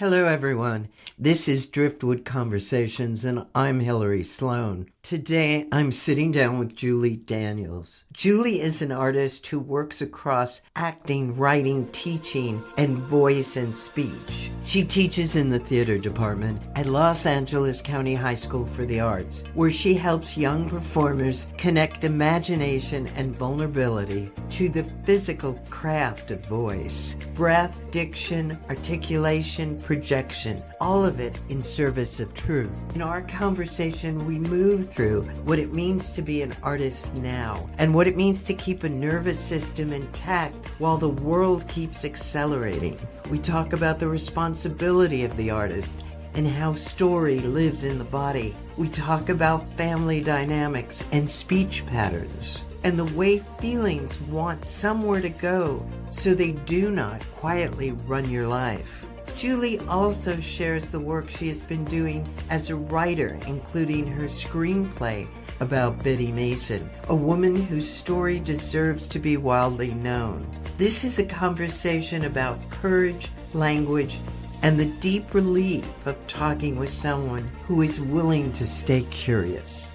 Hello, everyone. This is Driftwood Conversations, and I'm Hillary Sloan. Today, I'm sitting down with Julie Daniels. Julie is an artist who works across acting, writing, teaching, and voice and speech. She teaches in the theater department at Los Angeles County High School for the Arts, where she helps young performers connect imagination and vulnerability to the physical craft of voice. Breath, diction, articulation, projection, all of it in service of truth. In our conversation, we move through what it means to be an artist now and what it means to keep a nervous system intact while the world keeps accelerating. We talk about the responsibility of the artist and how story lives in the body. We talk about family dynamics and speech patterns and the way feelings want somewhere to go so they do not quietly run your life. Julie also shares the work she has been doing as a writer, including her screenplay about Biddy Mason, a woman whose story deserves to be wildly known. This is a conversation about courage, language, and the deep relief of talking with someone who is willing to stay curious.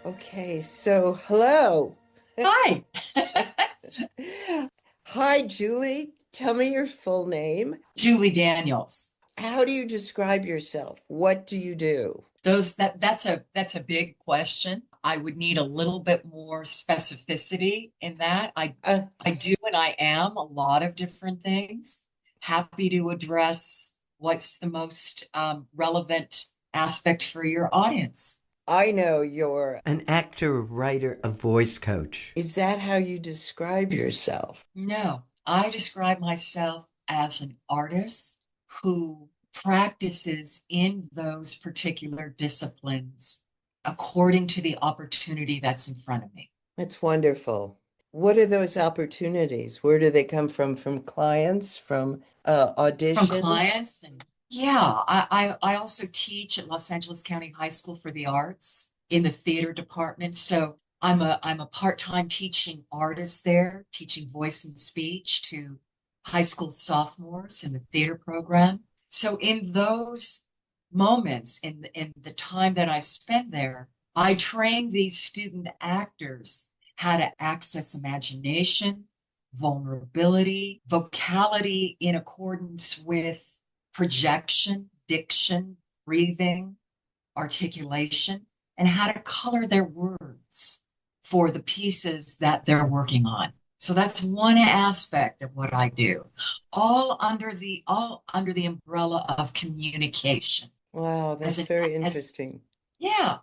Okay, so hello. Hi. Hi, Julie. Tell me your full name. Julie Daniels. How do you describe yourself? What do you do? That's a big question. I would need a little bit more specificity in that. I do and I am a lot of different things. Happy to address what's the most relevant aspect for your audience. I know you're an actor, writer, a voice coach. Is that how you describe yourself? No, I describe myself as an artist who practices in those particular disciplines according to the opportunity that's in front of me. That's wonderful. What are those opportunities? Where do they come from? From clients, from From auditions? clients and yeah, I also teach at Los Angeles County High School for the Arts in the theater department. So I'm a part-time teaching artist there, teaching voice and speech to high school sophomores in the theater program. So in those moments, in the time that I spend there, I train these student actors how to access imagination, vulnerability, vocality in accordance with projection, diction, breathing, articulation, and how to color their words for the pieces that they're working on. So that's one aspect of what I do, all under the umbrella of communication. Wow, that's very interesting. Yeah.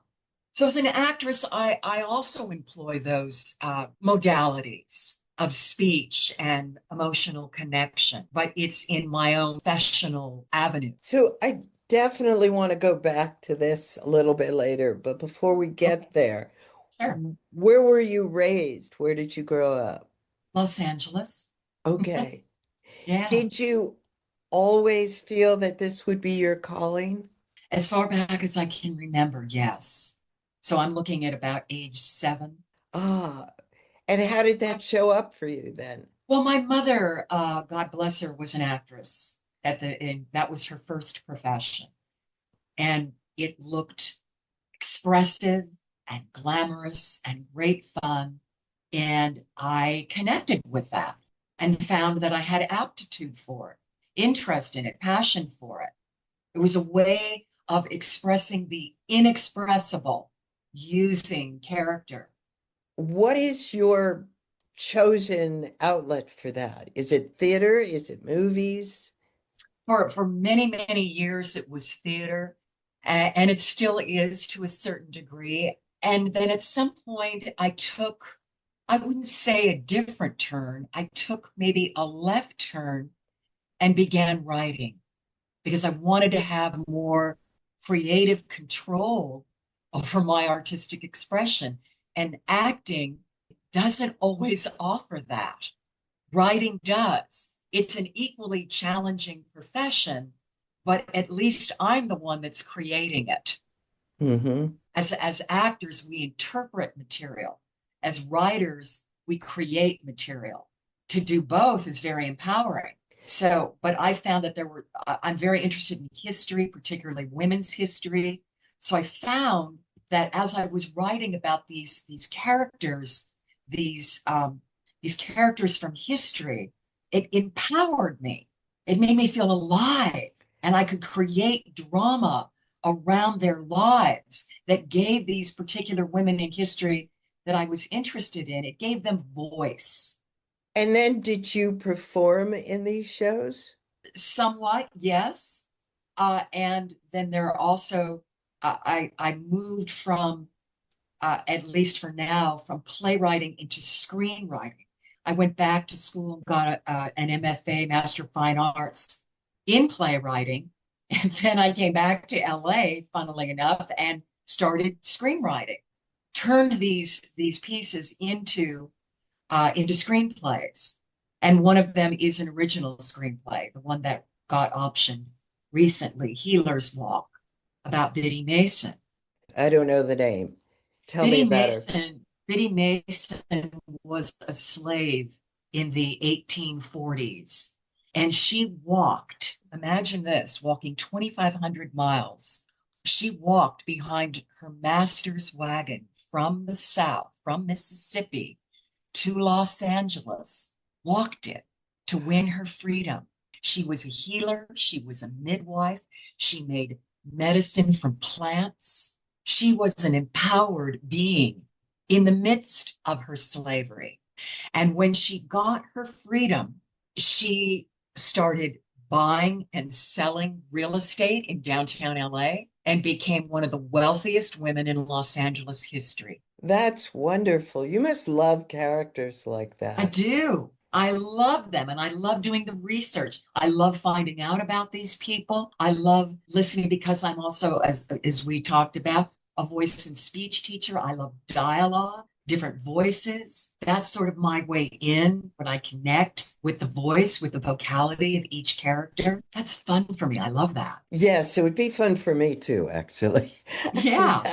So as an actress, I also employ those modalities of speech and emotional connection, but it's in my own professional avenue. So I definitely want to go back to this a little bit later, but before we get there, Sure. where were you raised? Where did you grow up? Los Angeles. Okay. Yeah. Did you always feel that this would be your calling? As far back as I can remember, yes. So I'm looking at about age 7. Ah, and how did that show up for you then? Well, my mother, God bless her, was an actress and that was her first profession. And it looked expressive and glamorous and great fun. And I connected with that and found that I had aptitude for it, interest in it, passion for it. It was a way of expressing the inexpressible using character. What is your chosen outlet for that? Is it theater? Is it movies? For many, many years, it was theater, and it still is to a certain degree. And then at some point, I wouldn't say a different turn, I took maybe a left turn and began writing because I wanted to have more creative control over my artistic expression. And acting doesn't always offer that. Writing does. It's an equally challenging profession, but at least I'm the one that's creating it. Mm-hmm. As actors, we interpret material. As writers, we create material. To do both is very empowering. So, but I found that I'm very interested in history, particularly women's history. So I found that as I was writing about these these characters from history, it empowered me. It made me feel alive, and I could create drama around their lives that gave these particular women in history that I was interested in. It gave them voice. And then did you perform in these shows? Somewhat, yes. And then there are also, I moved from, at least for now, from playwriting into screenwriting. I went back to school and got an MFA, Master of Fine Arts, in playwriting. And then I came back to LA, funnily enough, and started screenwriting. Turned these pieces into screenplays. And one of them is an original screenplay, the one that got optioned recently, Healer's Walk, about Biddy Mason. I don't know the name. Tell me Biddy about her. Mason, Biddy Mason was a slave in the 1840s, and she walked, imagine this, walking 2,500 miles. She walked behind her master's wagon from the South, from Mississippi, to Los Angeles, walked it to win her freedom. She was a healer, she was a midwife, she made medicine from plants. She was an empowered being in the midst of her slavery. And when she got her freedom, she started buying and selling real estate in downtown LA and became one of the wealthiest women in Los Angeles history. That's wonderful. You must love characters like I that. do. I love them and I love doing the research. I love finding out about these people. I love listening because I'm also, as we talked about, a voice and speech teacher. I love dialogue, different voices. That's sort of my way in when I connect with the voice, with the vocality of each character. That's fun for me. I love that. Yes, it would be fun for me too, actually. Yeah.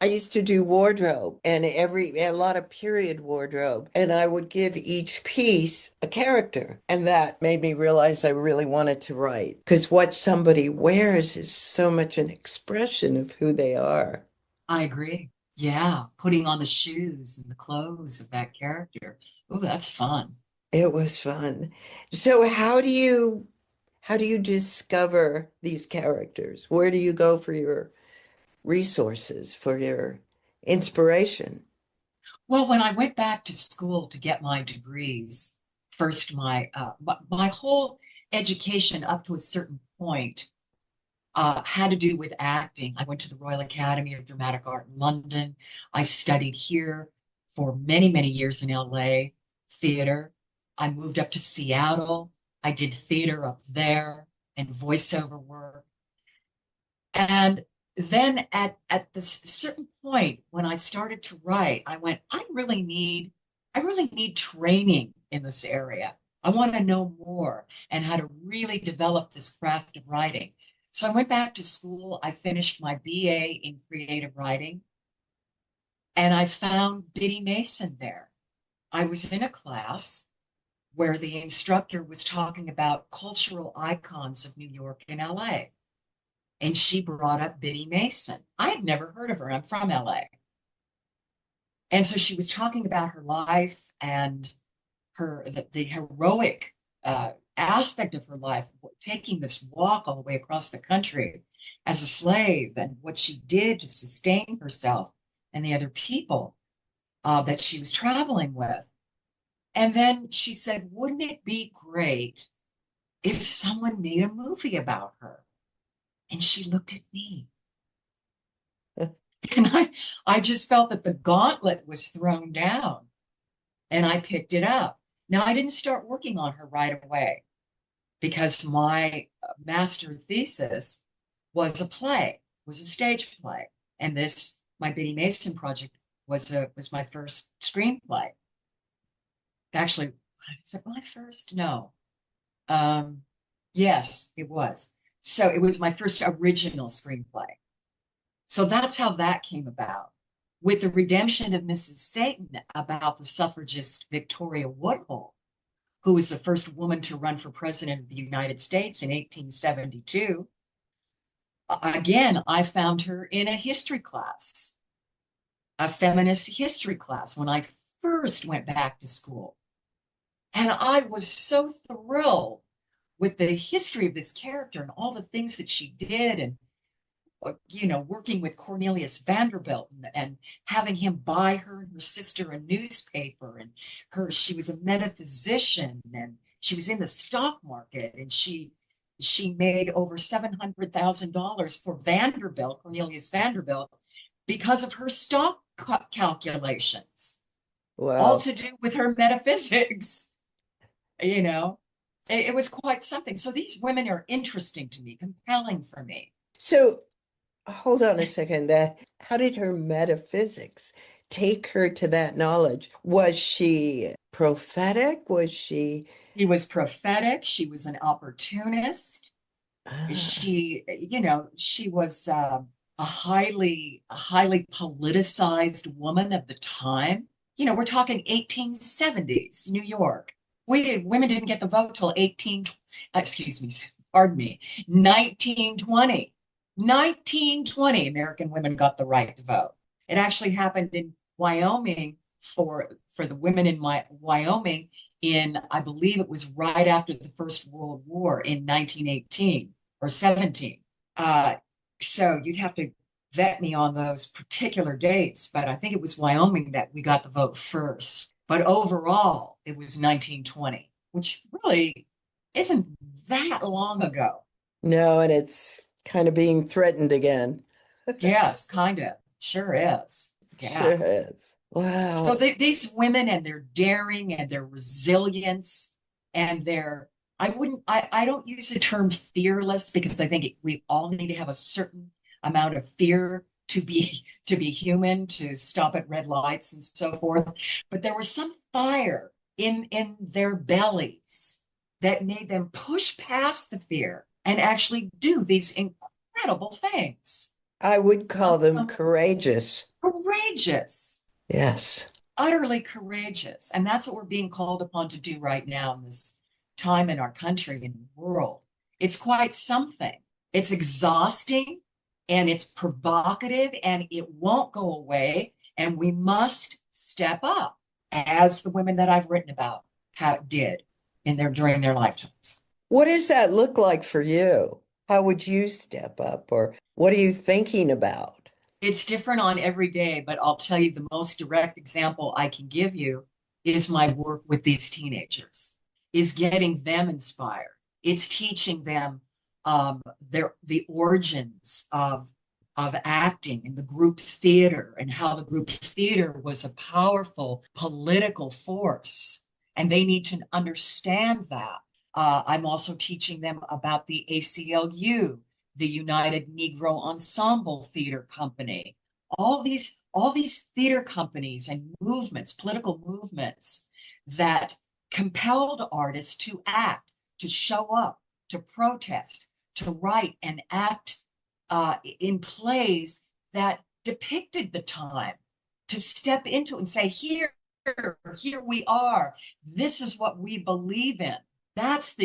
I used to do wardrobe and a lot of period wardrobe, and I would give each piece a character. And that made me realize I really wanted to write because what somebody wears is so much an expression of who they are. I agree. Yeah. Putting on the shoes and the clothes of that character. Oh, that's fun. It was fun. So how do you discover these characters? Where do you go for your resources, for your inspiration? Well, when I went back to school to get my degrees, first my whole education up to a certain point had to do with acting. I went to the Royal Academy of Dramatic Art in London. I studied here for many, many years in LA, theater. I moved up to Seattle. I did theater up there and voiceover work. And then at this certain point when I started to write, I went, I really need training in this area. I want to know more and how to really develop this craft of writing. So I went back to school. I finished my BA in creative writing, and I found Biddy Mason there. I was in a class where the instructor was talking about cultural icons of New York and LA. And she brought up Biddy Mason. I had never heard of her. I'm from LA. And so she was talking about her life and the heroic aspect of her life, taking this walk all the way across the country as a slave and what she did to sustain herself and the other people that she was traveling with. And then she said, wouldn't it be great if someone made a movie about her? And she looked at me. And I just felt that the gauntlet was thrown down and I picked it up. Now, I didn't start working on her right away because my master thesis was a stage play. And my Biddy Mason project was my first screenplay. Actually, is it my first? No. Um, yes, it was. So it was my first original screenplay. So that's how that came about. With the redemption of Mrs. Satan about the suffragist Victoria Woodhull, who was the first woman to run for president of the United States in 1872. Again, I found her in a history class, a feminist history class, when I first went back to school. And I was so thrilled with the history of this character and all the things that she did, and working with Cornelius Vanderbilt, and having him buy her and her sister a newspaper. And she was a metaphysician, and she was in the stock market, and she made over $700,000 for Vanderbilt, Cornelius Vanderbilt, because of her stock calculations, all Wow. to do with her metaphysics. You know, it was quite something. So these women are interesting to me, compelling for me. So hold on a second. How did her metaphysics take her to that knowledge? Was she prophetic? Was she She was prophetic. She was an opportunist. ah, She was a highly politicized woman of the time. We're talking 1870s New York. Women didn't get the vote till excuse me, pardon me, 1920. 1920, American women got the right to vote. It actually happened in Wyoming for the women in Wyoming I believe it was right after the First World War in 1918 or 17. So you'd have to vet me on those particular dates, but I think it was Wyoming that we got the vote first. But overall, it was 1920, which really isn't that long ago. no, and it's kind of being threatened again. Yes, kind of. Sure is. Yeah. Sure is. So Wow. these women and their daring and their resilience and I don't use the term fearless, because I think we all need to have a certain amount of fear to be human, to stop at red lights and so forth. But there was some fire in their bellies that made them push past the fear and actually do these incredible things. I would call them Some courageous. courageous, Yes. utterly courageous. And that's what we're being called upon to do right now in this time in our country and the world. It's quite something. It's exhausting and it's provocative and it won't go away. And we must step up, as the women that I've written about did during their lifetimes. What does that look like for you? How would you step up, or what are you thinking about? It's different on every day, but I'll tell you the most direct example I can give you is my work with these teenagers, is getting them inspired. It's teaching them the origins of acting and the group theater, and how the group theater was a powerful political force, and they need to understand that. I'm also teaching them about the ACLU, the United Negro Ensemble Theater Company. All these theater companies and movements, political movements, that compelled artists to act, to show up, to protest, to write and act in plays that depicted the time, to step into and say, here we are. This is what we believe in. That's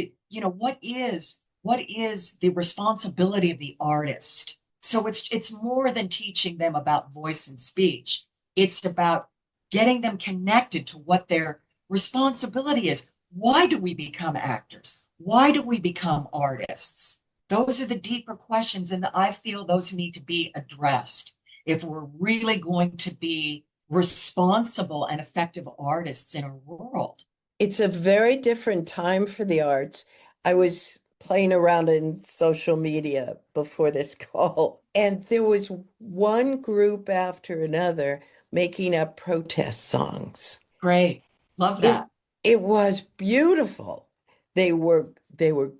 what is the responsibility of the artist. So it's more than teaching them about voice and speech. It's about getting them connected to what their responsibility is. Why do we become actors? Why do we become artists? Those are the deeper questions, and I feel those need to be addressed if we're really going to be responsible and effective artists in our world. It's a very different time for the arts. I was playing around in social media before this call, and there was one group after another making up protest songs. Great. Love It that. it was beautiful. They were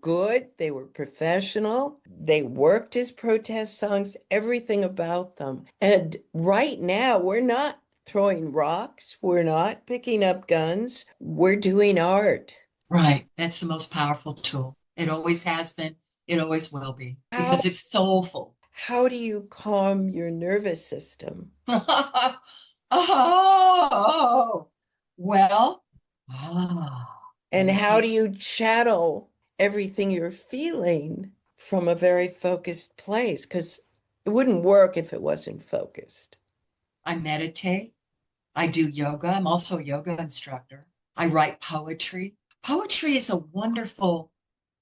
good, they were professional, they worked as protest songs, everything about them. And right now we're not throwing rocks, we're not picking up guns, we're doing art. Right. That's the most powerful tool. It always has been. It always will be, How because it's soulful. how do you calm your nervous system? Oh, well, ah. And how do meditate. you channel everything you're feeling from a very focused place? Because it wouldn't work if it wasn't focused. I meditate. I do yoga. I'm also a yoga instructor. I write poetry. Poetry is a wonderful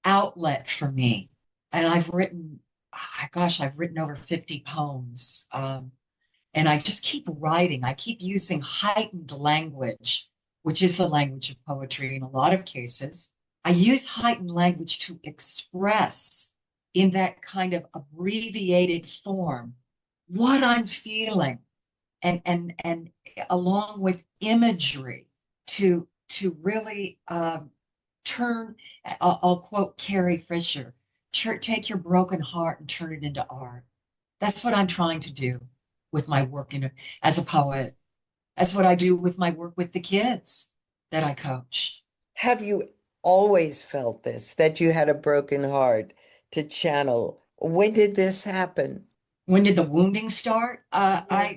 outlet for me. And I've written over 50 poems. And I just keep writing. I keep using heightened language, which is the language of poetry in a lot of cases. I use heightened language to express in that kind of abbreviated form what I'm feeling and along with imagery to really turn, I'll quote Carrie Fisher, take your broken heart and turn it into art. That's what I'm trying to do with my work as a poet. That's what I do with my work with the kids that I coach. Have you always felt this, that you had a broken heart to channel? When did this happen? When did the wounding start? Yeah.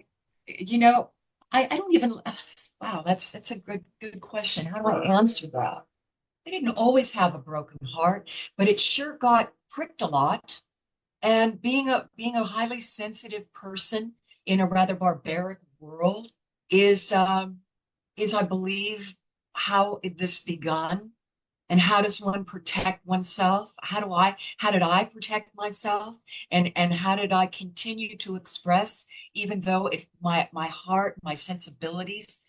You know, I don't even, wow, that's a good question. How do I answer that? I didn't always have a broken heart, but it sure got pricked a lot. And being a highly sensitive person in a rather barbaric world is I believe how this begun. And how does one protect oneself? How did I protect myself? And how did I continue to express, even though my heart, my sensibilities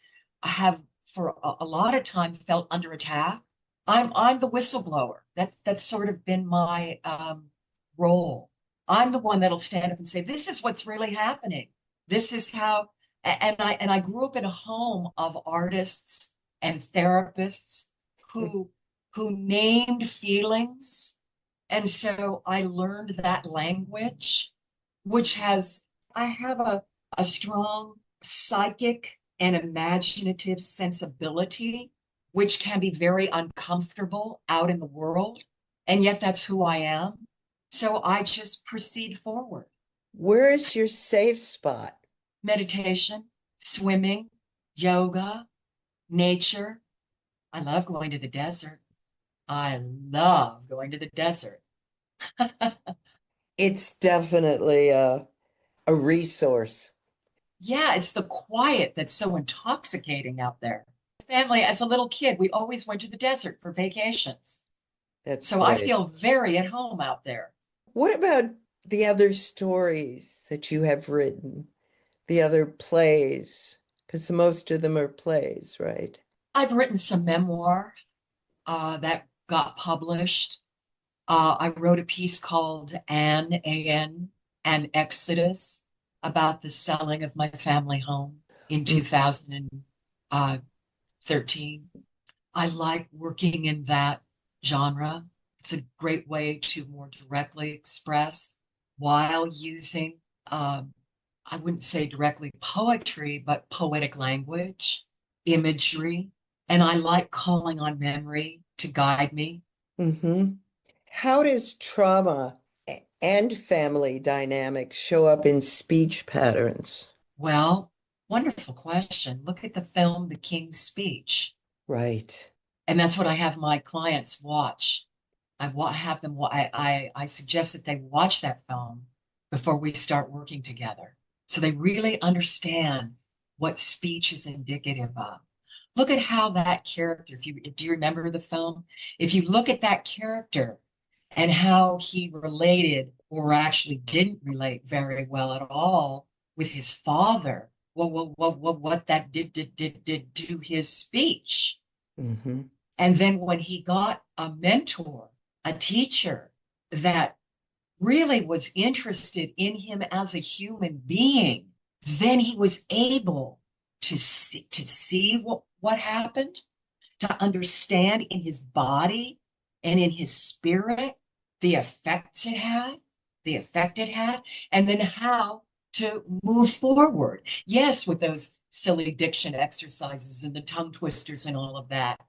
have for a lot of time felt under attack? I'm the whistleblower. That's sort of been my role. I'm the one that'll stand up and say, this is what's really happening. This is how, and I grew up in a home of artists and therapists who named feelings. And so I learned that language, which I have a strong psychic and imaginative sensibility, which can be very uncomfortable out in the world. And yet that's who I am. So I just proceed forward. Where is your safe spot? Meditation, swimming, yoga, nature. I love going to the desert. I love going to the desert. It's definitely a resource. Yeah, it's the quiet that's so intoxicating out there. Family, as a little kid, we always went to the desert for vacations. That's So I great. feel very at home out there. What about the other stories that you have written, the other plays? Because most of them are plays, right? I've written some memoir that got published. I wrote a piece called Anne, A-N, An Exodus about the selling of my family home in Mm. 2013. I like working in that genre. It's a great way to more directly express while using, I wouldn't say directly poetry, but poetic language, imagery. And I like calling on memory to guide me. Hmm. How does trauma and family dynamics show up in speech patterns? Well, wonderful question. Look at the film, The King's Speech. Right. And that's what I have my clients watch. Have them, I suggest that they watch that film before we start working together. So they really understand what speech is indicative of. Look at how that character, do you remember the film? If you look at that character and how he related or actually didn't relate very well at all with his father, what that did to his speech. Hmm. And then when he got a mentor, a teacher that really was interested in him as a human being, then he was able to see what happened, to understand in his body and in his spirit the effect it had, and then how to move forward. Yes, with those silly diction exercises and the tongue twisters and all of that.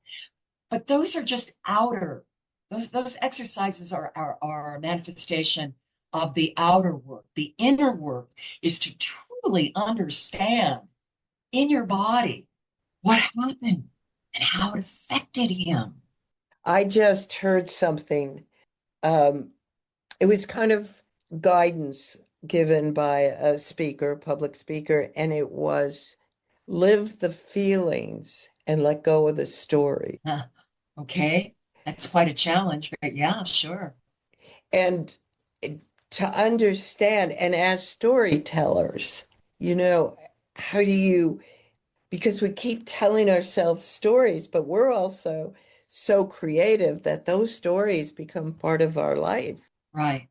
But those are just outer, those exercises are a manifestation of the outer work. The inner work is to truly understand in your body what happened and how it affected him. I just heard something. Um, it was kind of guidance given by a speaker, public speaker, and it was live the feelings and let go of the story. Huh. Okay, that's quite a challenge, but yeah, sure. And to understand, and as storytellers, you know, how do you, because we keep telling ourselves stories, but we're also so creative that those stories become part of our life. Right,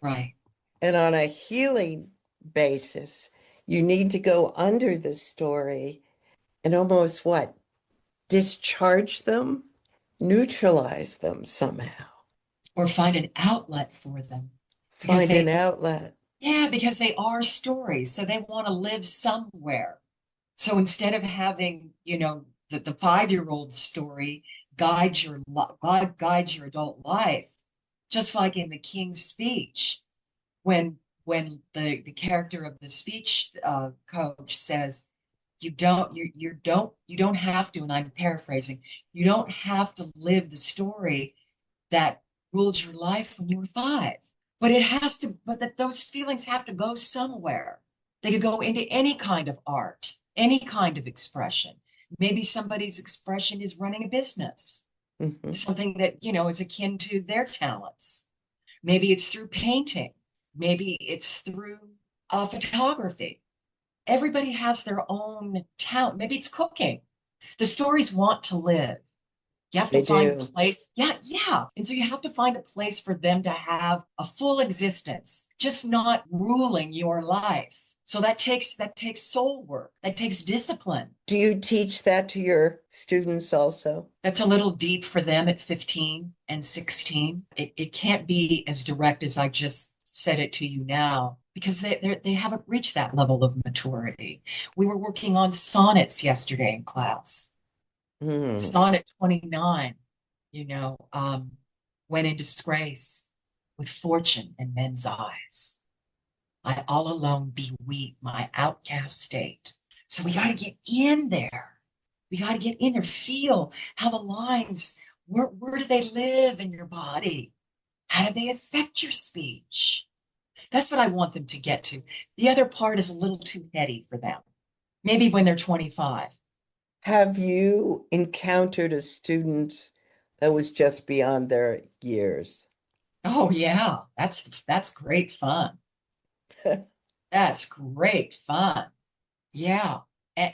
right. And on a healing basis, you need to go under the story and almost what? Discharge them, neutralize them somehow, Or find an outlet for them because find an outlet. yeah, because they are stories. So they want to live somewhere. So instead of having, the 5-year-old story guides your adult life, just like in the King's Speech, when the character of the speech coach says, you don't have to, and I'm paraphrasing, you don't have to live the story that ruled your life when you were 5. But that those feelings have to go somewhere. They could go into any kind of art, any kind of expression. Maybe somebody's expression is running a business, Mhm. something that, is akin to their talents. Maybe it's through painting. Maybe it's through photography. Everybody has their own talent. Maybe it's cooking. The stories want to live. You have to They find a do. place. Yeah, yeah. And so you have to find a place for them to have a full existence, just not ruling your life. So that takes soul work. That takes discipline. Do you teach that to your students also? That's a little deep for them at 15 and 16. It can't be as direct as I just said it to you now because they haven't reached that level of maturity. We were working on sonnets yesterday in class. Hmm. Sonnet 29, went in disgrace with fortune in men's eyes. I all alone beweep my outcast state. So we got to get in there. We got to get in there, feel how the lines, where do they live in your body? How do they affect your speech? That's what I want them to get to. The other part is a little too heady for them. Maybe when they're 25. Have you encountered a student that was just beyond their years? Oh yeah, that's great fun. That's great fun. Yeah.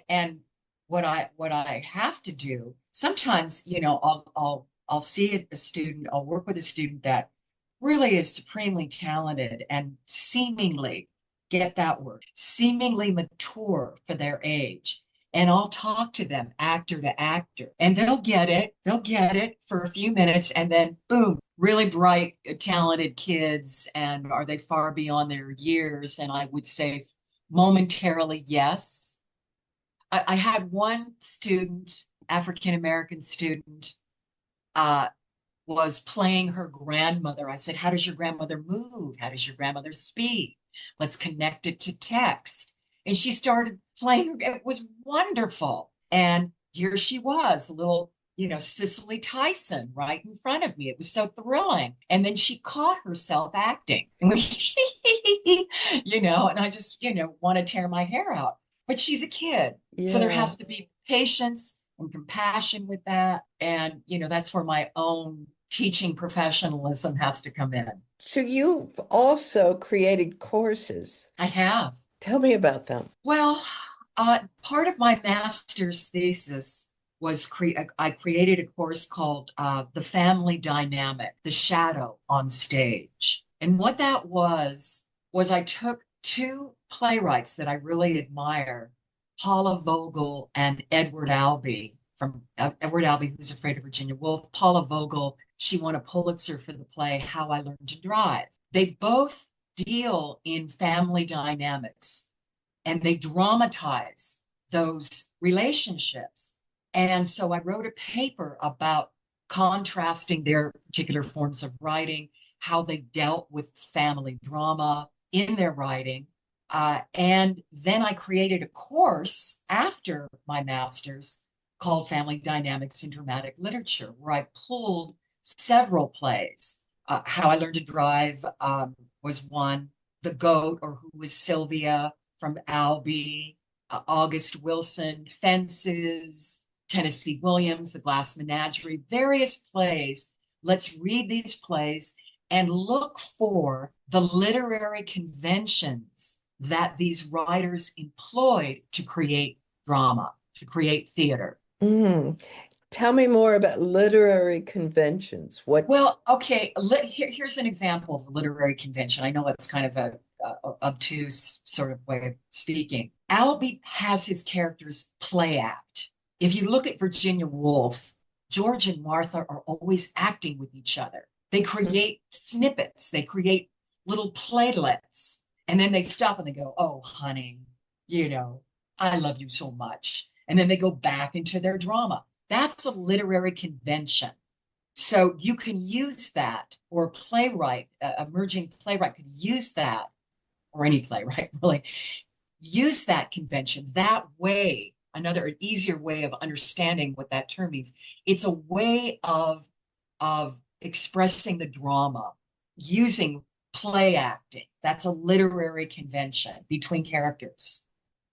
And what I have to do, sometimes, I'll see a student, I'll work with a student that really is supremely talented and seemingly, get that word, seemingly mature for their age. And I'll talk to them actor to actor, and they'll get it for a few minutes, and then boom, really bright, talented kids. And are they far beyond their years? And I would say momentarily, yes. I had one student, African American student, uh, was playing her grandmother. I said, how does your grandmother move? How does your grandmother speak? Let's connect it to text. And she started playing. It was wonderful. And here she was, a little, Cicely Tyson right in front of me. It was so thrilling. And then she caught herself acting. And and I just, want to tear my hair out. But she's a kid. So there Yeah. has to be patience and compassion with that. And, that's where my own teaching professionalism has to come in. So you've also created courses. I have. Tell me about them. Well, part of my master's thesis was I created a course called The Family Dynamic, The Shadow on Stage. And what that was I took two playwrights that I really admire, Paula Vogel and Edward Albee, from Edward Albee, Who's Afraid of Virginia Woolf. Paula Vogel, she won a Pulitzer for the play How I Learned to Drive. They both deal in family dynamics and they dramatize those relationships. And so I wrote a paper about contrasting their particular forms of writing, how they dealt with family drama in their writing. And then I created a course after my master's called Family Dynamics in Dramatic Literature, where I pulled several plays. How I Learned to Drive was one. The Goat, or Who Was Sylvia, from Albee. August Wilson, Fences, Tennessee Williams, The Glass Menagerie, various plays. Let's read these plays and look for the literary conventions that these writers employed to create drama, to create theater. Mm. Tell me more about literary conventions. What? Well, okay, here's an example of a literary convention. I know it's kind of a obtuse sort of way of speaking. Albee has his characters play act. If you look at Virginia Woolf, George and Martha are always acting with each other. They create snippets, they create little playlets, and then they stop and they go, "Oh, honey, I love you so much." And then they go back into their drama. That's a literary convention. So you can use that, or a playwright, emerging playwright could use that, or any playwright really, use that convention that way. An easier way of understanding what that term means. It's a way of expressing the drama using play acting. That's a literary convention between characters.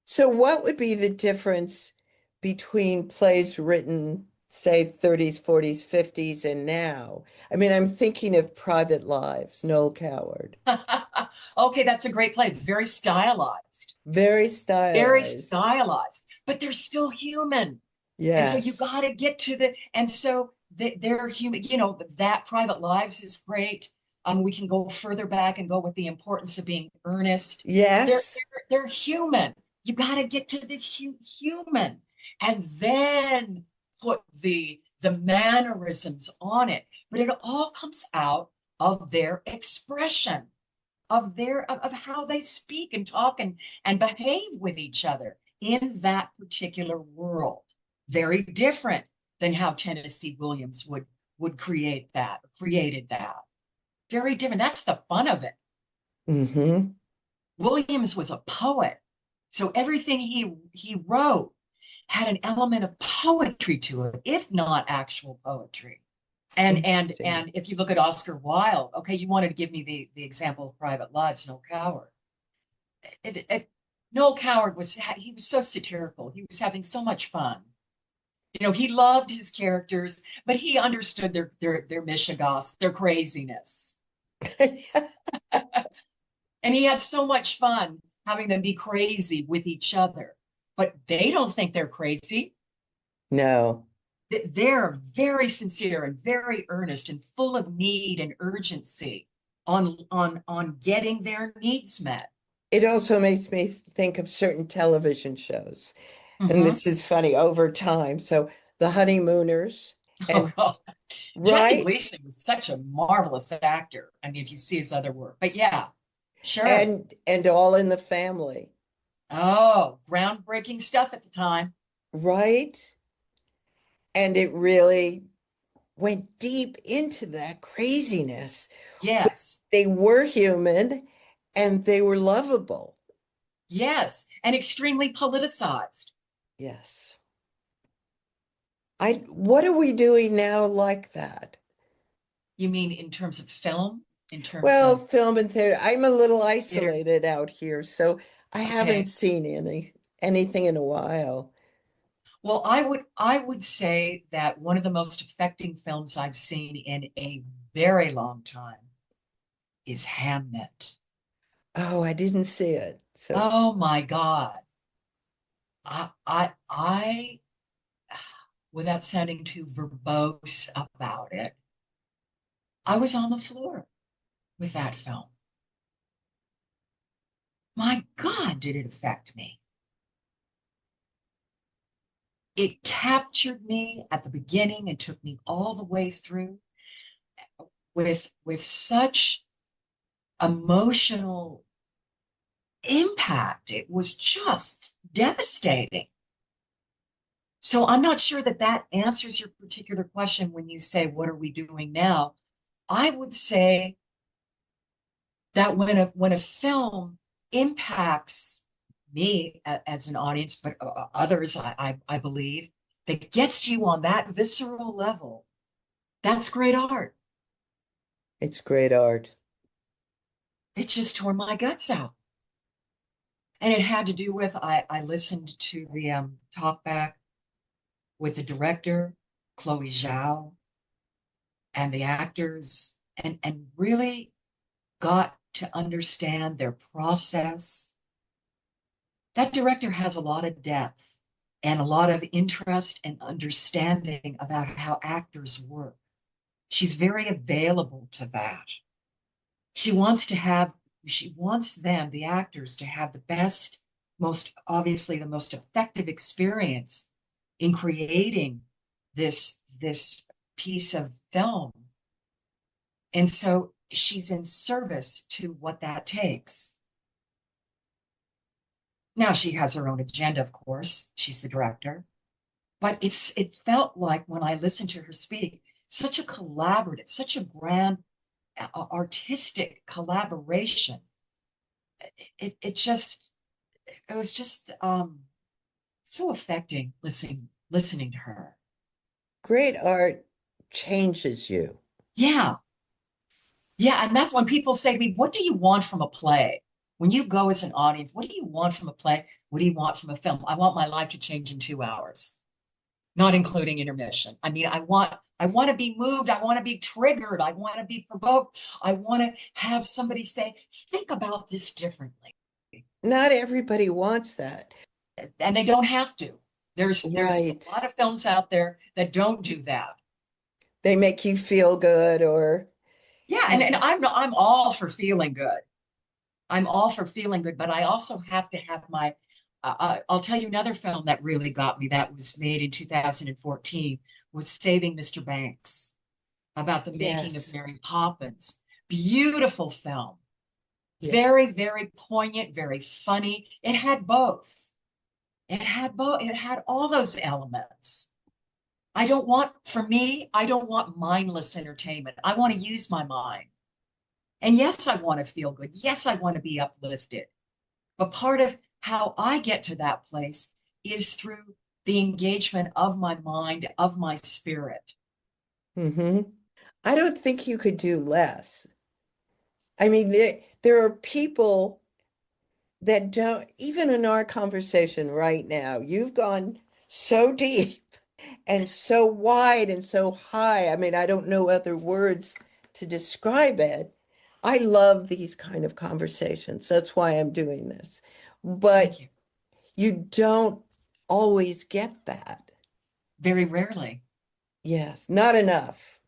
So what would be the difference between plays written, say, 30s, 40s, 50s, and now? I mean, I'm thinking of Private Lives, Noel Coward. Okay, that's a great play. Very stylized. Very Very stylized. stylized, but they're still human. And so you Yes. got to get to and so they're human. That Private Lives is great. We can go further back and go with the importance of being earnest. They're Yes. they're human. You got to get to the human, and then put the mannerisms on it. But it all comes out of their expression, of how they speak and talk and behave with each other in that particular world. Very different than how Tennessee Williams created that. Very different. That's the fun of it. Mm-hmm. Williams was a poet, so everything he wrote had an element of poetry to it, if not actual poetry. And Interesting. if you look at Oscar Wilde, okay, you wanted to give me the example of Private Lives, Noel Coward. Noel Coward he was so satirical. He was having so much fun. He loved his characters, but he understood their mishigas, their craziness. And he had so much fun having them be crazy with each other. But they don't think they're crazy. No. They're very sincere and very earnest and full of need and urgency on getting their needs met. It also makes me think of certain television shows. And Mm-hmm. this is funny over time. So The Honeymooners Oh and God. Jackie right Gleason was such a marvelous actor. I mean, if you see his other work, but yeah, sure. and All in the Family. Oh, groundbreaking stuff at the time. Right? And it really went deep into that craziness. Yes, They were human and they were lovable. yes, and extremely politicized. Yes. What are we doing now like that? You mean in terms of film, in terms Well, of film and theater. I'm a little theater? isolated out here, so I haven't Okay. seen anything in a while. Well, I would say that one of the most affecting films I've seen in a very long time is Hamnet. Oh, I didn't see it. So, Oh my God. I without sounding too verbose about it, I was on the floor with that film. My God, did it affect me. It captured me at the beginning and took me all the way through with such emotional impact. It was just devastating. So I'm not sure that answers your particular question when you say, what are we doing now? I would say that when a film impacts me as an audience, but others, I believe, that gets you on that visceral level, That's great art. It's great art. It just tore my guts out. And it had to do with I listened to the talk back with the director, Chloe Zhao, and the actors, and really got to understand their process. That director has a lot of depth and a lot of interest and understanding about how actors work. She's very available to that. She wants to have, she wants them, the actors, to have the best, most obviously the most effective experience in creating this piece of film. And so she's in service to what that takes. Now she has her own agenda, of course. She's the director. But it felt like when I listened to her speak, such a collaborative, such a grand artistic collaboration. It was just so affecting listening to her. Great art changes you. Yeah. Yeah, and that's when people say to me, "What do you want from a play?" When you go as an audience, what do you want from a play? What do you want from a film? I want my life to change in 2 hours, not including intermission. I mean, I want to be moved. I want to be triggered. I want to be provoked. I want to have somebody say, "Think about this differently." Not everybody wants that. And they don't have to. There's a Right. lot of films out there that don't do that. They make you feel good or Yeah, and you, I'm all for feeling good. I'm all for feeling good, but I also have to have my I'll tell you another film that really got me that was made in 2014 was Saving Mr. Banks, about the making of yes, Mary Poppins. Beautiful film. yes. Very, very poignant, very funny. It had both. It had both. It had all those elements. For me, I don't want mindless entertainment. I want to use my mind. And yes, I want to feel good. Yes, I want to be uplifted. But part of how I get to that place is through the engagement of my mind, of my spirit. Hmm. I don't think you could do less. I mean, there are people that don't, even in our conversation right now, you've gone so deep and so wide and so high. I mean, I don't know other words to describe it. I love these kind of conversations. That's why I'm doing this. Thank But you. you don't always get that. Very rarely. Yes, not enough.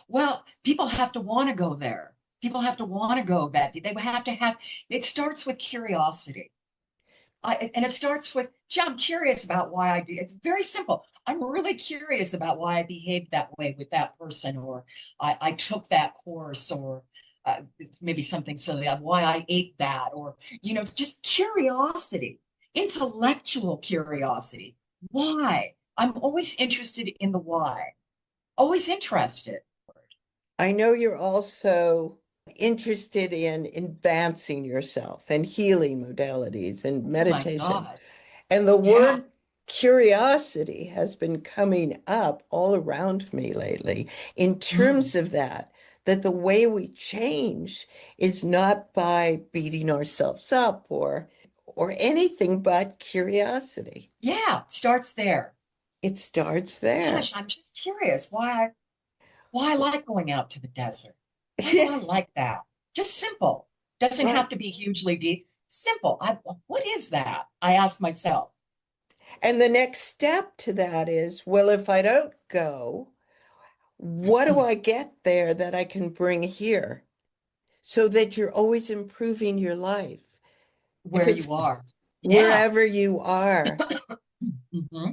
Well, people have to want to go there. People have to want to go that deep. They have to have, it starts with curiosity. And it starts with, gee, I'm curious about why I do. It's very simple. I'm really curious about why I behaved that way with that person, or I took that course, or maybe something silly, why I ate that, or, just curiosity, intellectual curiosity. Why? I'm always interested in the why, always interested. I know you're also interested in advancing yourself and healing modalities and Oh my meditation. God. And the Yeah. word curiosity has been coming up all around me lately in Mm. terms of that, that the way we change is not by beating ourselves up or anything but curiosity. Yeah. Starts there. It starts there. Gosh, I'm just curious why I like going out to the desert. Why do Yeah, I like that? Just simple. Doesn't have right. to be hugely deep. Simple. What is that? I ask myself. And the next step to that is, well, if I don't go, what do I get there that I can bring here so that you're always improving your life? If Where it's you are. Yeah. wherever you are. Hmm.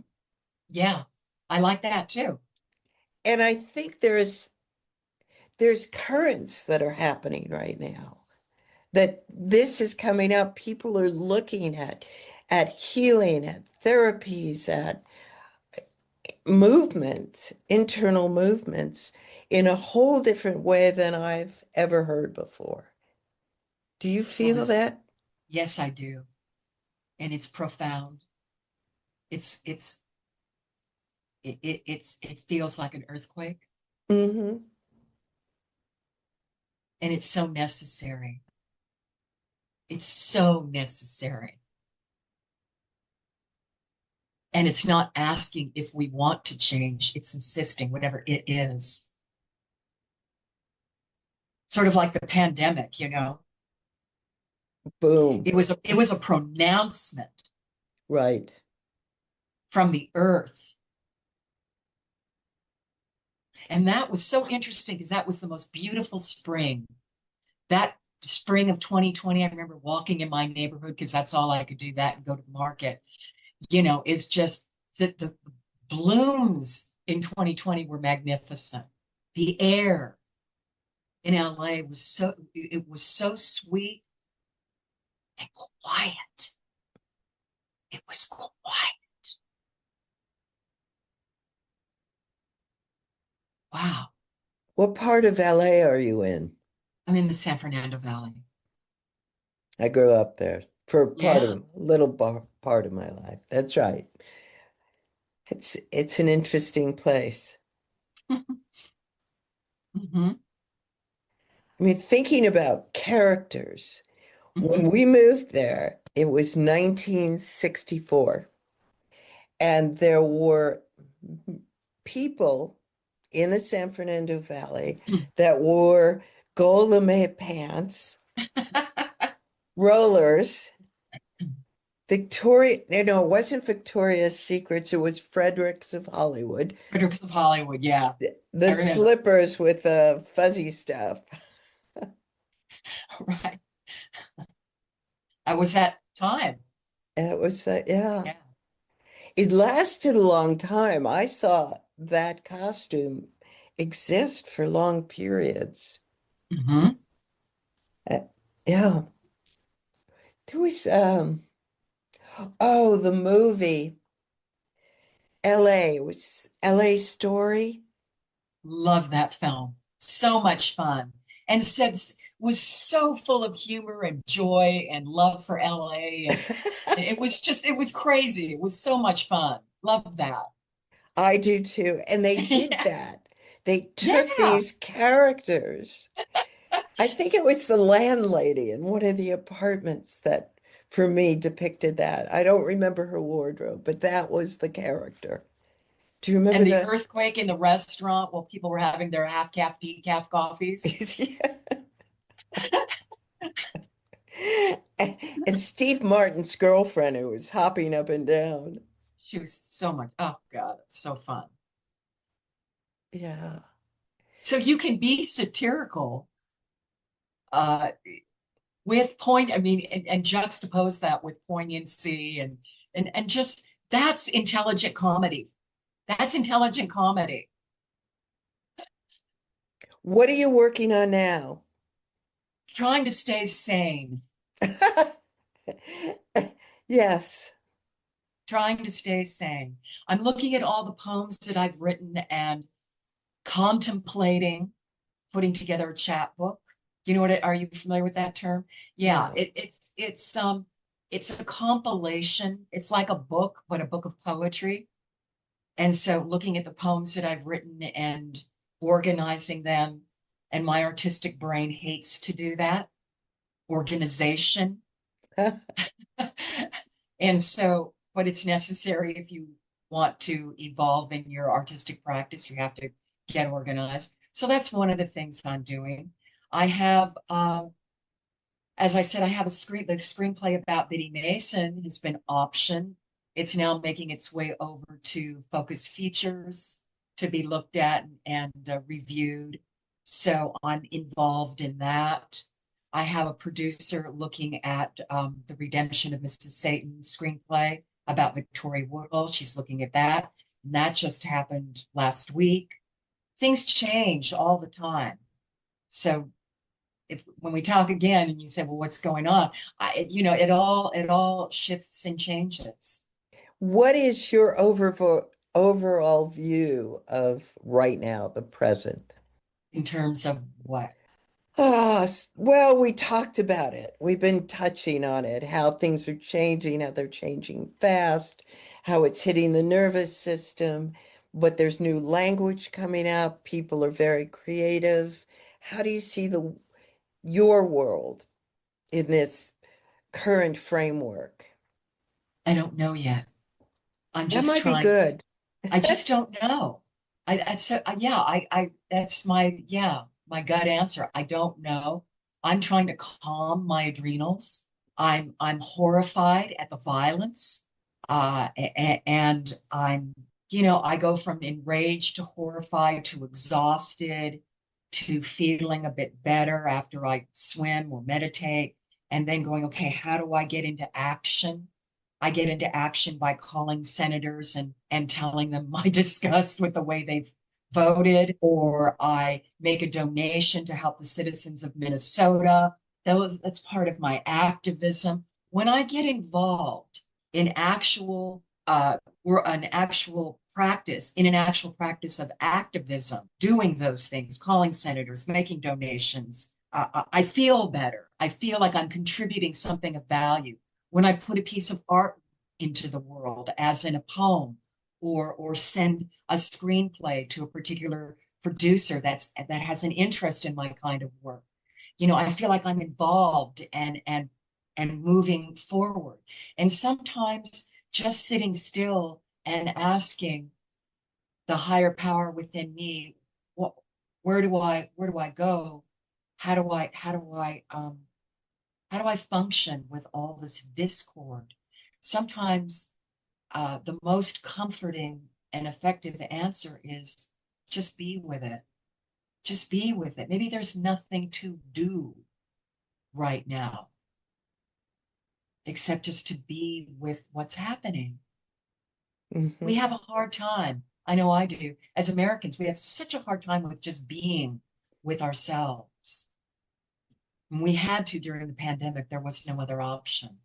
Yeah. I like that too. And I think there's currents that are happening right now that this is coming up. People are looking at healing, at therapies, at movements, internal movements in a whole different way than I've ever heard before. Do you Well, feel that? yes, I do. And it's profound. It's it feels like an earthquake. Hmm. And it's so necessary. It's so necessary. And it's not asking if we want to change, it's insisting, whatever it is. Sort of like the pandemic, you know. Boom. It was a pronouncement Right. from the earth. And that was so interesting because that was the most beautiful spring. That spring of 2020, I remember walking in my neighborhood because that's all I could do that and go to the market. Is just the blooms in 2020 were magnificent. The air in LA was so sweet and quiet. It was quiet. Wow. What part of LA are you in? I'm in the San Fernando Valley. I grew up there for part Yeah. of a little part of my life. That's right. It's an interesting place. Hmm. I mean, thinking about characters, Hmm. when we moved there, it was 1964, and there were people in the San Fernando Valley that wore gold lame pants, rollers, Victoria, no, it wasn't Victoria's Secrets, it was Frederick's of Hollywood. Fredericks of Hollywood. Yeah, The I remember. slippers with the fuzzy stuff. Right. I was that time. And it was, yeah, Yeah. it lasted a long time. I saw that costume exist for long periods. Hmm. Uh, yeah, there was, oh, the movie LA, was LA Story. Love that film. So much fun. And said was so full of humor and joy and love for LA. And it was crazy. It was so much fun. Love that. I do too. And they did Yeah. that. They took Yeah. these characters. I think it was the landlady in one of the apartments that, for me, depicted that. I don't remember her wardrobe, but that was the character. Do you remember And the the? earthquake in the restaurant while people were having their half calf decaf coffees. And Steve Martin's girlfriend who was hopping up and down. She was so much, oh God, it's so fun. Yeah. So you can be satirical uh with I mean, and juxtapose that with poignancy and just that's intelligent comedy. That's intelligent comedy. What are you working on now? Trying to stay sane, Yes. trying to stay sane. I'm looking at all the poems that I've written and contemplating putting together a chapbook. You know are you familiar with that term? Yeah, No. it's a compilation. It's like a book, but a book of poetry. And so looking at the poems that I've written and organizing them, and my artistic brain hates to do that, organization. And so, but it's necessary if you want to evolve in your artistic practice, you have to get organized. So that's one of the things I'm doing. I have, as I said, I have the screenplay about Biddy Mason has been optioned. It's now making its way over to Focus Features to be looked at and reviewed. So I'm involved in that. I have a producer looking at the Redemption of Mrs. Satan screenplay about Victoria Woodhull. She's looking at that. And that just happened last week. Things change all the time. So if when we talk again and you say, well, what's going on? It all shifts and changes. What is your overall view of right now, the present? In terms of what? Well, we talked about it. We've been touching on it, how things are changing, how they're changing fast, how it's hitting the nervous system. but there's new language coming up. People are very creative. How do you see your world in this current framework? I don't know yet. I'm That just might be trying. good. I just don't know. So yeah, that's my gut answer. I don't know. I'm trying to calm my adrenals. I'm horrified at the violence. And I go from enraged to horrified to exhausted to feeling a bit better after I swim or meditate, and then going, okay, how do I get into action? I get into action by calling senators and telling them my disgust with the way they've voted, or I make a donation to help the citizens of Minnesota. That's part of my activism. When I get involved in an actual practice of activism, doing those things, calling senators, making donations, I feel better. I feel like I'm contributing something of value when I put a piece of art into the world, as in a poem, or send a screenplay to a particular producer that has an interest in my kind of work. I feel like I'm involved and moving forward. And sometimes just sitting still and asking the higher power within me, what where do I go? How do I function with all this discord? Sometimes the most comforting and effective answer is just be with it. Just be with it. Maybe there's nothing to do right now except just to be with what's happening. Hmm. We have a hard time. I know I do. As Americans, we have such a hard time with just being with ourselves. We had to during the pandemic. There was no other option.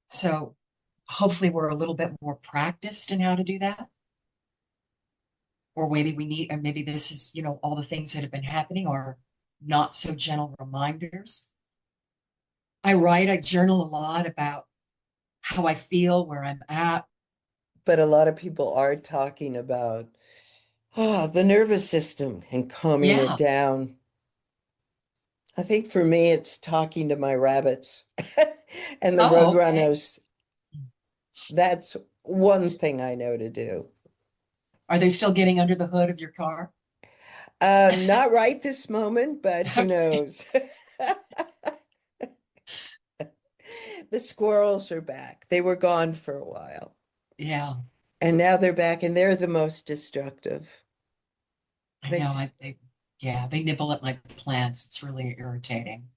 So hopefully we're a little bit more practiced in how to do that. Or maybe this is, all the things that have been happening are not so gentle reminders. I journal a lot about how I feel, where I'm at. But a lot of people are talking about the nervous system and calming it Yeah. down. I think for me, it's talking to my rabbits and the Oh, okay. roadrunners. That's one thing I know to do. Are they still getting under the hood of your car? Not right this moment, but who Okay. knows? The squirrels are back. They were gone for a while, Yeah, and now they're back, and they're the most destructive. I They, know. They nibble at my plants. It's really irritating.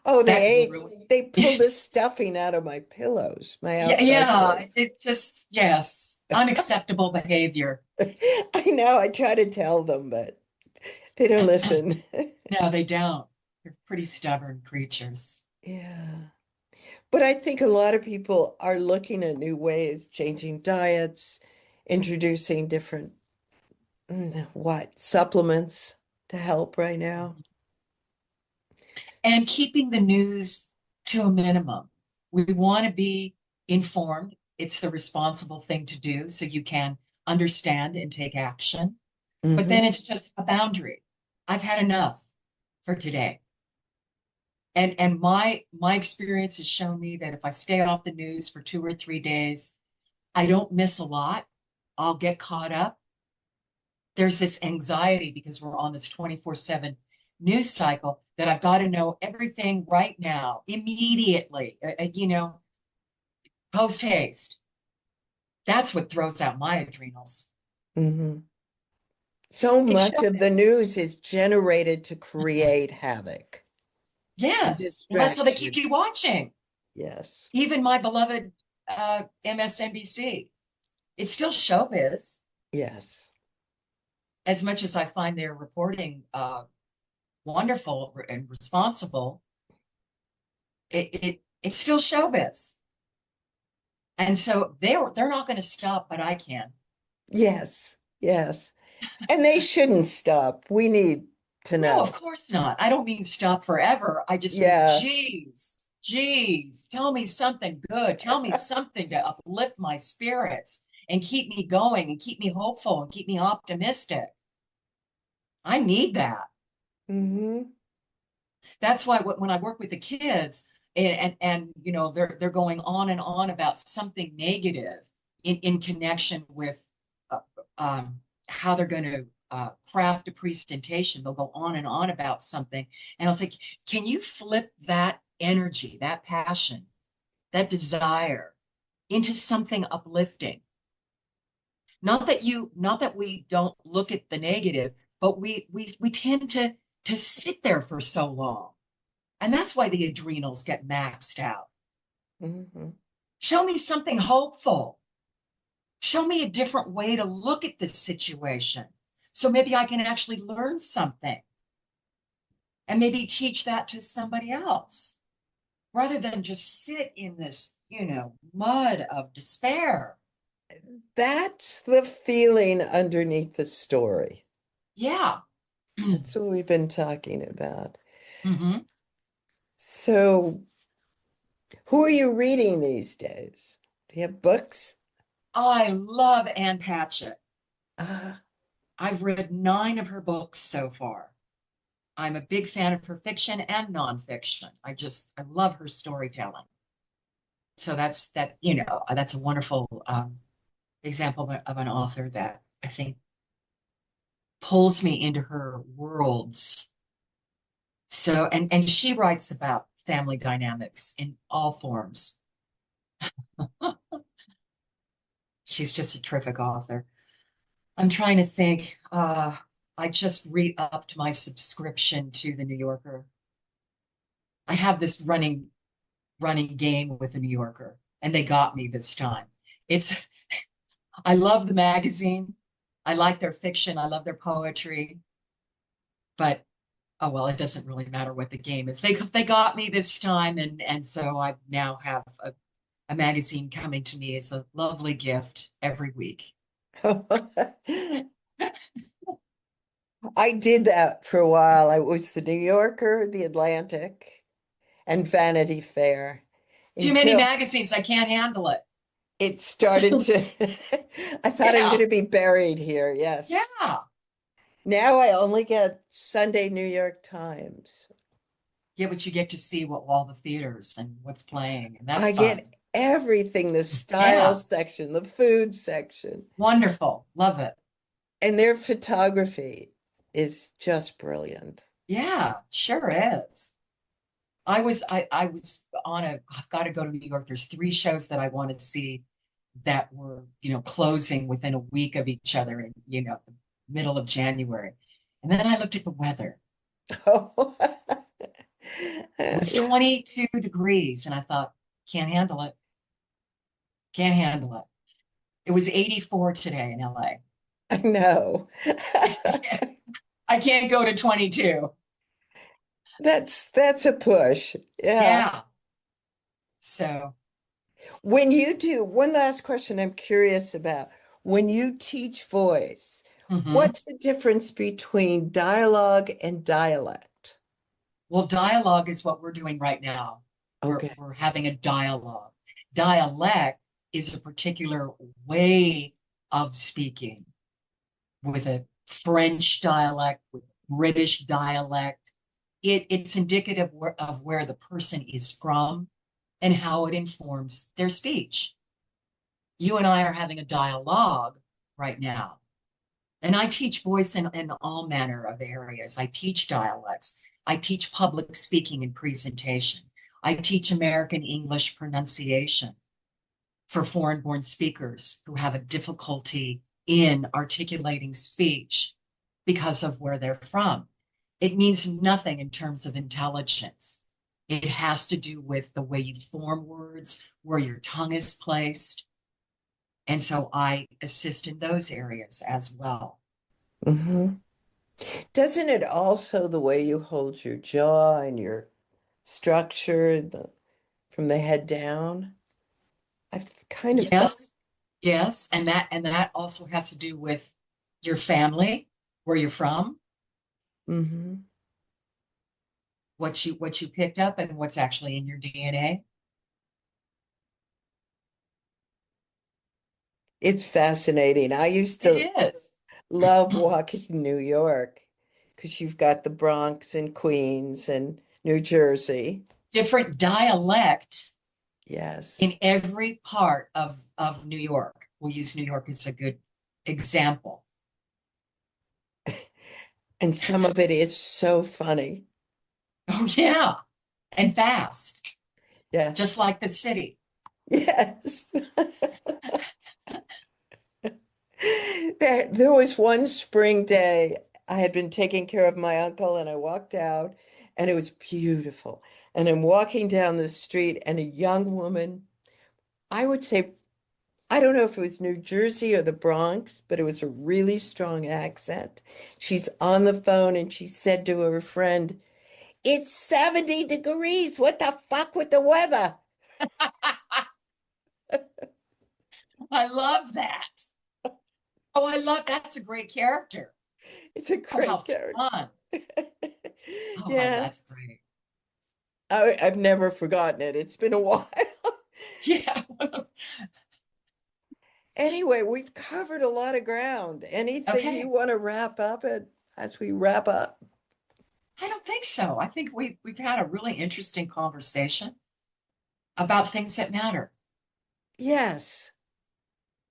oh, That will really, they pulled the stuffing out of my pillows, my yeah, outside yeah. pillows. It just, yes, unacceptable behavior. I know, I try to tell them, but they don't listen. No, they don't. They're pretty stubborn creatures. Yeah. But I think a lot of people are looking at new ways, changing diets, introducing different, supplements to help right now. And keeping the news to a minimum. We want to be informed. It's the responsible thing to do so you can understand and take action. But then Hmm. it's just a boundary. I've had enough for today. And my experience has shown me that if I stay off the news for 2 or 3 days, I don't miss a lot. I'll get caught up. There's this anxiety because we're on this 24/7 news cycle that I've got to know everything right now, immediately, post haste. That's what throws out my adrenals. Hmm. So It's much of the showbiz. news is generated to create havoc and Yes. Well, that's how they keep distraction. you watching. Yes. Even my beloved MSNBC. It's still showbiz. Yes. As much as I find their reporting wonderful and responsible, it's still showbiz. And so they're not going to stop, but I can. Yes. Yes. And they shouldn't stop. We need to No, of know. course not. I don't mean stop forever. I just mean, Yeah. geez, tell me something good. Tell me something to uplift my spirits and keep me going and keep me hopeful and keep me optimistic. I need that. Mm-hmm. That's why when I work with the kids and you know they're going on and on about something negative in connection with uh, um, how they're going to craft a presentation, they'll go on and on about something, and I'll say, can you flip that energy, that passion, that desire into something uplifting? Not that we don't look at the negative, but we tend to sit there for so long. And that's why the adrenals get maxed out. Mm-hmm. Show me something hopeful. Show me a different way to look at this situation. So maybe I can actually learn something and maybe teach that to somebody else rather than just sit in this, you know, mud of despair. That's the feeling underneath the story. Yeah. That's what we've been talking about. Mm-hmm. So, who are you reading these days? Do you have books? I love Ann Patchett. Ah, I've read 9 of her books so far. I'm a big fan of her fiction and nonfiction. I love her storytelling. So you know, that's a wonderful example of an author that I think pulls me into her worlds. So, and she writes about family dynamics in all forms. She's just a terrific author. I'm trying to think. I just re-upped my subscription to the New Yorker. I have this running game with the New Yorker, and they got me this time. It's I love the magazine. I like their fiction. I love their poetry. But oh well, it doesn't really matter what the game is. They got me this time, and so I now have a magazine coming to me as a lovely gift every week. I did that for a while. I was the New Yorker, the Atlantic, and Vanity Fair Too many until magazines, I can't handle it. it started to. I thought I'm going Yeah, to be buried here. Yes. yeah, Now I only get Sunday New York Times. yeah. But you get to see what all the theaters and what's playing, and that's I fun. get everything, the style Yeah, section, the food section, wonderful, love it. and their photography is just brilliant. Yeah, sure is. I was on a I've got to go to New York. There's 3 shows that I want to see that were, you know, closing within a week of each other in, you know, the middle of January. And then I looked at the weather. Oh, It was yeah, 22 degrees and I thought, can't handle it. Can't handle it. It was 84 today in LA. I know. I can't go to 22. That's a push. Yeah. Yeah. So, When you do, one last question I'm curious about. When you teach voice, mhm. what's the difference between dialogue and dialect? Well, dialogue is what we're doing right now. Okay. We're having a dialogue. Dialect is a particular way of speaking with a French dialect, with British dialect. It's indicative of where the person is from and how it informs their speech. You and I are having a dialogue right now. And I teach voice in all manner of areas. I teach dialects. I teach public speaking and presentation. I teach American English pronunciation for foreign-born speakers who have a difficulty in articulating speech because of where they're from. It means nothing in terms of intelligence. It has to do with the way you form words, where your tongue is placed. And so I assist in those areas as well. Hmm. Doesn't it also the way you hold your jaw and your structure from the head down? I've kind of thought, Yes, yes, and that also has to do with your family, where you're from, hmm. what you picked up, and what's actually in your DNA. It's fascinating. I used to It is. love walking New York because you've got the Bronx and Queens and New Jersey. Different dialect Yes. in every part of New York. We'll use New York as a good example. And some of it is so funny. Oh, yeah. And fast, Yes. just like the city. Yes. There was one spring day, I had been taking care of my uncle, and I walked out, and it was beautiful. And I'm walking down the street, and a young woman, I would say, I don't know if it was New Jersey or the Bronx, but it was a really strong accent. She's on the phone, and she said to her friend, "It's 70 degrees. What the fuck with the weather?" I love that. Oh, I love that's a great character. It's a Oh, how great character. fun. Oh, Yes, that's great. I've never forgotten it. It's been a while. Yeah. Anyway, we've covered a lot of ground. Anything you Okay. want to wrap up as we wrap up? I don't think so. I think we've had a really interesting conversation about things that matter. Yes,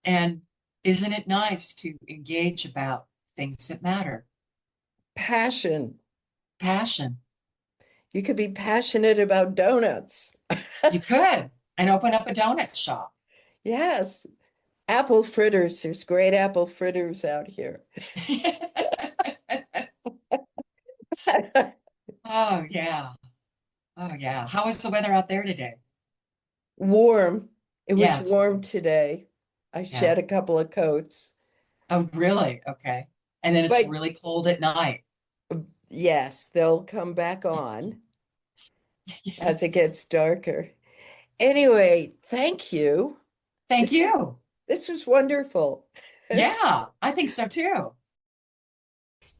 And isn't it nice to engage about things that matter? passion. Passion. You could be passionate about donuts. You could, and open up a donut shop. Yes, apple fritters. There's great apple fritters out here. Oh, yeah. Oh, yeah. How is the weather out there today? Warm. It was Yeah, it's warm today. I yeah. shed a couple of coats. Oh, really? Okay. And then it's But really cold at night. yes, they'll come back on as it Yes. gets darker. Anyway, thank you. Thank This you. this was wonderful. Yeah, I think so too.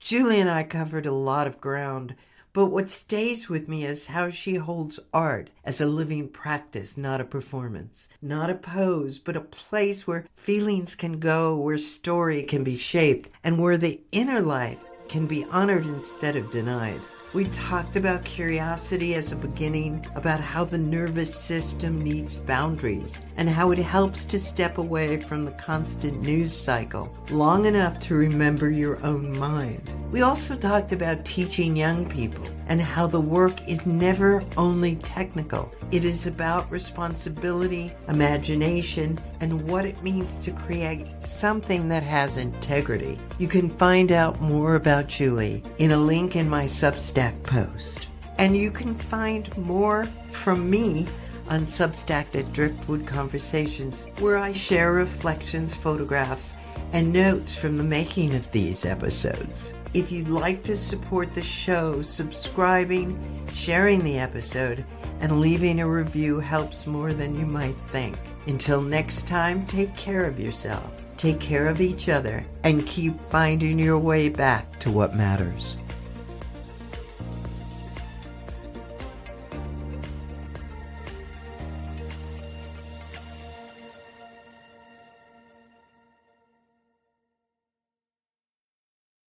Julie and I covered a lot of ground, but what stays with me is how she holds art as a living practice, not a performance, not a pose, but a place where feelings can go, where story can be shaped, and where the inner life can be honored instead of denied. We talked about curiosity as a beginning, about how the nervous system needs boundaries, and how it helps to step away from the constant news cycle long enough to remember your own mind. We also talked about teaching young people and how the work is never only technical. It is about responsibility, imagination, and what it means to create something that has integrity. You can find out more about Julie in a link in my Substack post. And you can find more from me on Substack at Driftwood Conversations, where I share reflections, photographs, and notes from the making of these episodes. If you'd like to support the show, subscribing, sharing the episode, and leaving a review helps more than you might think. Until next time, take care of yourself, take care of each other, and keep finding your way back to what matters.